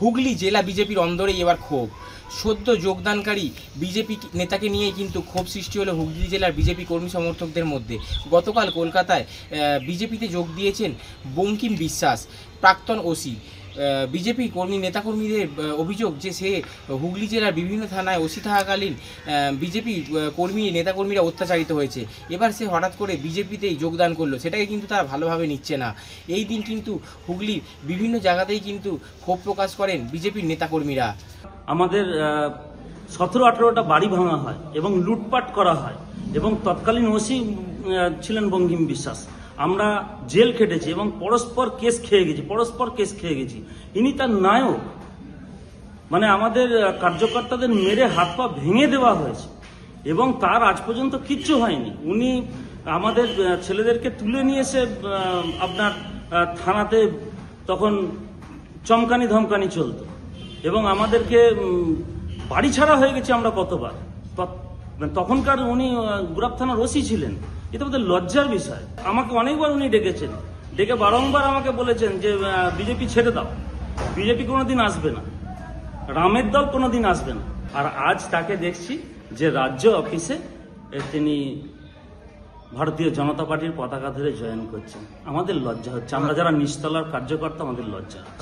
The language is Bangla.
হুগলি জেলা বিজেপির অন্দরেই এবার ক্ষোভ। সদ্য যোগদানকারী বিজেপি নেতাকে নিয়েই কিন্তু ক্ষোভ সৃষ্টি হলো হুগলি জেলার বিজেপি কর্মী সমর্থকদের মধ্যে। গতকাল কলকাতায় বিজেপিতে যোগ দিয়েছেন বঙ্কিম বিশ্বাস, প্রাক্তন ওসি। বিজেপি নেতাকর্মীদের অভিযোগ যে সে হুগলি জেলার বিভিন্ন থানায় ওসি থাকাকালীন বিজেপি নেতাকর্মীরা অত্যাচারিত হয়েছে। এবার সে হঠাৎ করে বিজেপিতেই যোগদান করলো, সেটাকে কিন্তু তারা ভালোভাবে নিচ্ছে না। এই দিন কিন্তু হুগলির বিভিন্ন জায়গাতেই কিন্তু ক্ষোভ প্রকাশ করেন বিজেপির নেতাকর্মীরা। আমাদের 17-18টা বাড়ি ভাঙা হয় এবং লুটপাট করা হয় এবং তৎকালীন ওসি ছিলেন বঙ্কিম বিশ্বাস। আমরা জেল খেটেছি এবং পরস্পর কেস খেয়ে গেছি। ইনি তার নায়ক, মানে আমাদের কার্যকর্তাদের মেরে হাত পা ভেঙে দেওয়া হয়েছে এবং তার আজ পর্যন্ত কিচ্ছু হয়নি। উনি আমাদের ছেলেদেরকে তুলে নিয়ে এসে আপনার থানাতে তখন চমকানি ধমকানি চলতো এবং আমাদেরকে বাড়ি ছাড়া হয়ে গেছে আমরা কতবার। তখনকার উনি গুরাব থানার ওসি ছিলেন। এটা আমাদের লজ্জার বিষয়। আমাকে অনেকবার উনি ডেকে বারংবার আমাকে বলেছেন যে বিজেপি ছেড়ে দাও, বিজেপি কোনোদিন আসবে না, রামের দল কোনোদিন আসবে না। আর আজ তাকে দেখছি যে রাজ্য অফিসে তিনি ভারতীয় জনতা পার্টির পতাকা ধরে জয়েন করছেন। আমাদের লজ্জা হচ্ছে, আমরা যারা নিচতলার কার্যকর্তা, আমাদের লজ্জা।